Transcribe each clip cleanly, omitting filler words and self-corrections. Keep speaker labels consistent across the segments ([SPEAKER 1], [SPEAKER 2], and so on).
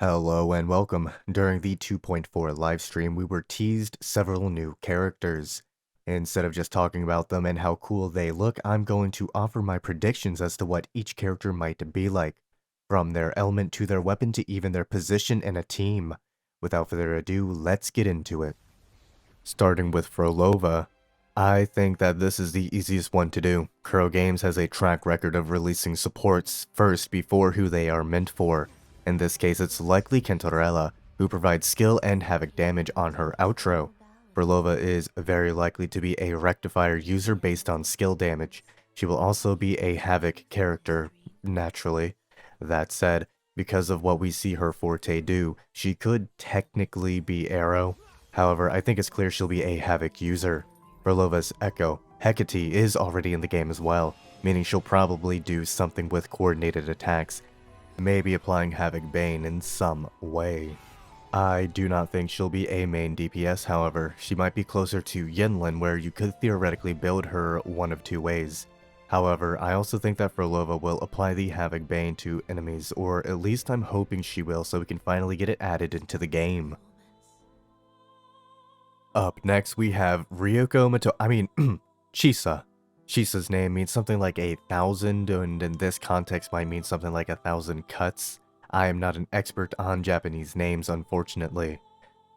[SPEAKER 1] Hello and welcome. During the 2.4 livestream, we were teased several new characters. Instead of just talking about them and how cool they look, I'm going to offer my predictions as to what each character might be like, from their element to their weapon to even their position in a team. Without further ado, let's get into it. Starting with Phrolova, I think that this is the easiest one to do. Kuro Games has a track record of releasing supports first before who they are meant for. In this case, it's likely Kentorella, who provides skill and havoc damage on her outro. Phrolova is very likely to be a rectifier user based on skill damage. She will also be a havoc character, naturally. That said, because of what we see her forte do, she could technically be Arrow. However, I think it's clear she'll be a havoc user. Phrolova's Echo, Hecate, is already in the game as well, meaning she'll probably do something with coordinated attacks, maybe applying Havoc Bane in some way. I do not think she'll be a main DPS, however. She might be closer to Yinlin, where you could theoretically build her one of two ways. However, I also think that Phrolova will apply the Havoc Bane to enemies, or at least I'm hoping she will, so we can finally get it added into the game. Up next, we have Ryuko Chisa. Chisa's name means something like 1,000, and in this context might mean something like 1,000 cuts. I am not an expert on Japanese names, unfortunately.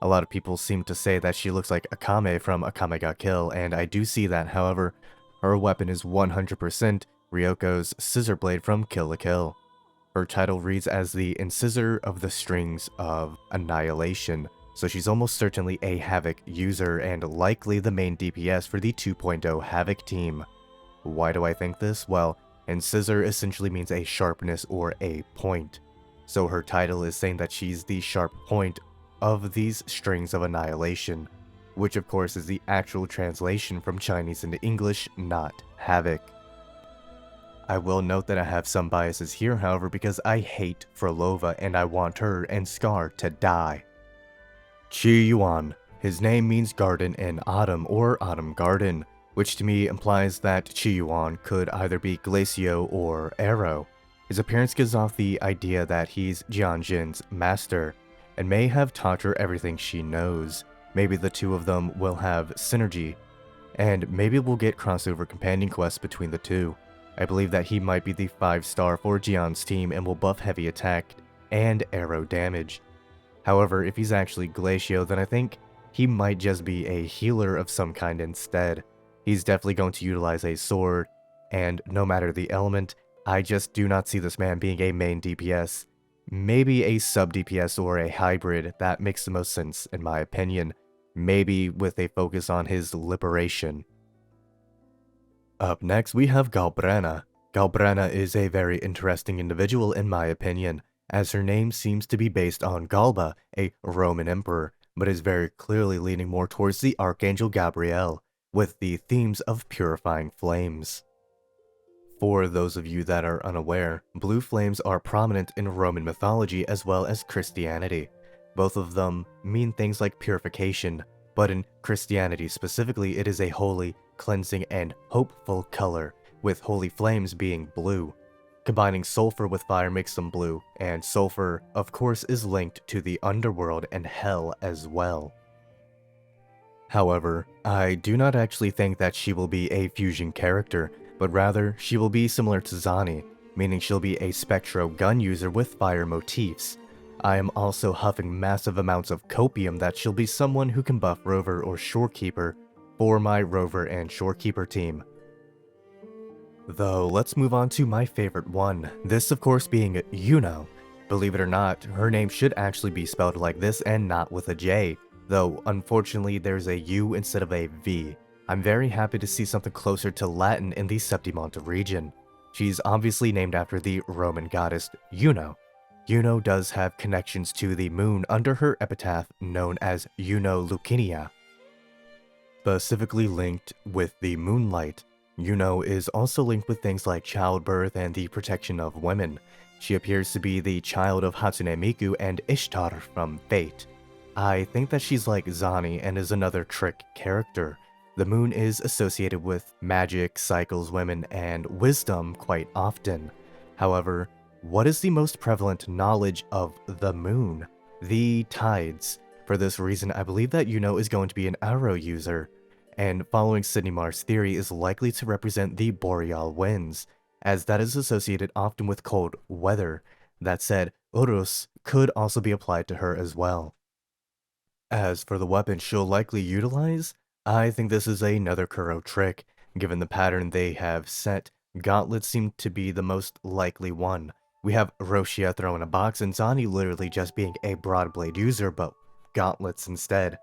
[SPEAKER 1] A lot of people seem to say that she looks like Akame from Akame ga Kill, and I do see that. However, her weapon is 100% Ryoko's scissor blade from Kill la Kill. Her title reads as the Incisor of the Strings of Annihilation, so she's almost certainly a Havoc user and likely the main DPS for the 2.0 Havoc team. Why do I think this? Well, Incisor essentially means a sharpness or a point. So her title is saying that she's the sharp point of these strings of annihilation, which of course is the actual translation from Chinese into English, not Havoc. I will note that I have some biases here, however, because I hate Phrolova and I want her and Scar to die. Qiuyuan. His name means garden in autumn or autumn garden, which to me implies that Qiuyuan could either be Glacio or Arrow. His appearance gives off the idea that he's Jianjin's master, and may have taught her everything she knows. Maybe the two of them will have synergy, and maybe we'll get crossover companion quests between the two. I believe that he might be the 5-star for Jian's team and will buff heavy attack and arrow damage. However, if he's actually Glacio, then I think he might just be a healer of some kind instead. He's definitely going to utilize a sword, and no matter the element, I just do not see this man being a main DPS. Maybe a sub DPS or a hybrid, that makes the most sense in my opinion. Maybe with a focus on his liberation. Up next, we have Galbrena. Galbrena is a very interesting individual in my opinion, as her name seems to be based on Galba, a Roman emperor, but is very clearly leaning more towards the Archangel Gabriel, with the themes of purifying flames. For those of you that are unaware, blue flames are prominent in Roman mythology as well as Christianity. Both of them mean things like purification, but in Christianity specifically, it is a holy, cleansing, and hopeful color, with holy flames being blue. Combining sulfur with fire makes them blue, and sulfur, of course, is linked to the underworld and hell as well. However, I do not actually think that she will be a fusion character, but rather she will be similar to Zani, meaning she'll be a Spectro gun user with fire motifs. I am also huffing massive amounts of copium that she'll be someone who can buff Rover or Shorekeeper for my Rover and Shorekeeper team. Though, let's move on to my favorite one, this of course being Ivno. Believe it or not, her name should actually be spelled like this and not with a J, though unfortunately there's a U instead of a V. I'm very happy to see something closer to Latin in the Septimont region. She's obviously named after the Roman goddess Ivno. Ivno does have connections to the moon under her epitaph known as Ivno Lucinia. Specifically linked with the moonlight, Ivno is also linked with things like childbirth and the protection of women. She appears to be the child of Hatsune Miku and Ishtar from Fate. I think that she's like Zani and is another trick character. The moon is associated with magic, cycles, women, and wisdom quite often. However, what is the most prevalent knowledge of the moon? The tides. For this reason, I believe that Ivno is going to be an arrow user, and following Sydney Mar's theory is likely to represent the boreal winds, as that is associated often with cold weather. That said, Urus could also be applied to her as well. As for the weapon she'll likely utilize, I think this is another Kuro trick. Given the pattern they have set, gauntlets seem to be the most likely one. We have Roshia throwing a box and Zani literally just being a broad blade user, but gauntlets instead.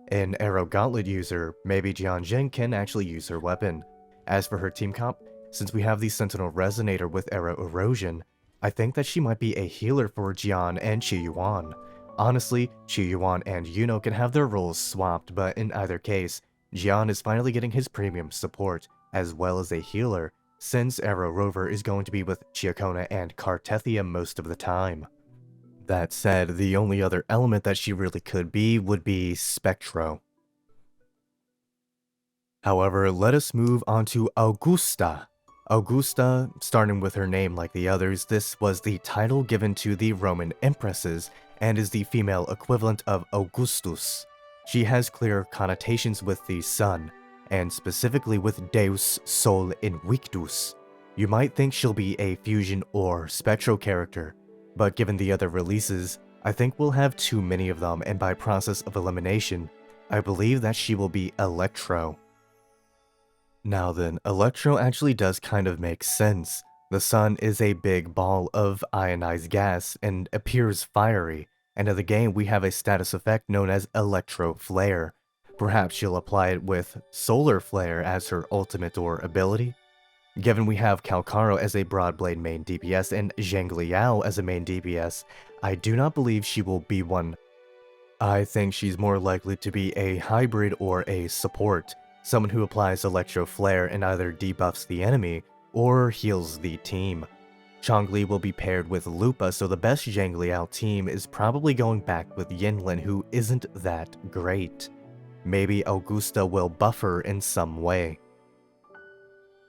[SPEAKER 1] An arrow gauntlet user, maybe Jianjin can actually use her weapon. As for her team comp, since we have the Sentinel Resonator with arrow erosion, I think that she might be a healer for Jian and Qiuyuan. Honestly, Qiuyuan and Ivno can have their roles swapped, but in either case, Jian is finally getting his premium support, as well as a healer, since Arrow Rover is going to be with Chiakona and Cartethia most of the time. That said, the only other element that she really could be would be Spectro. However, let us move on to Avgvsta. Avgvsta, starting with her name like the others, this was the title given to the Roman empresses, and is the female equivalent of Augustus. She has clear connotations with the sun, and specifically with Deus Sol Invictus. You might think she'll be a fusion or spectro character, but given the other releases, I think we'll have too many of them, and by process of elimination, I believe that she will be Electro. Now then, Electro actually does kind of make sense. The sun is a big ball of ionized gas and appears fiery, and in the game we have a status effect known as Electro Flare. Perhaps she'll apply it with Solar Flare as her ultimate or ability? Given we have Calcaro as a Broadblade main DPS and Zhengliao as a main DPS, I do not believe she will be one. I think she's more likely to be a hybrid or a support, someone who applies Electro Flare and either debuffs the enemy or heals the team. Chongli will be paired with Lupa, so the best Zhengliao team is probably going back with Yinlin, who isn't that great. Maybe Avgvsta will buff her in some way.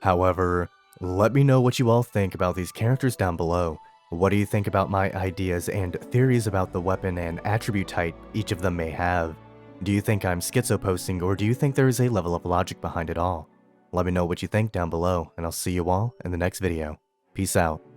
[SPEAKER 1] However, let me know what you all think about these characters down below. What do you think about my ideas and theories about the weapon and attribute type each of them may have? Do you think I'm schizo-posting, or do you think there is a level of logic behind it all? Let me know what you think down below, and I'll see you all in the next video. Peace out.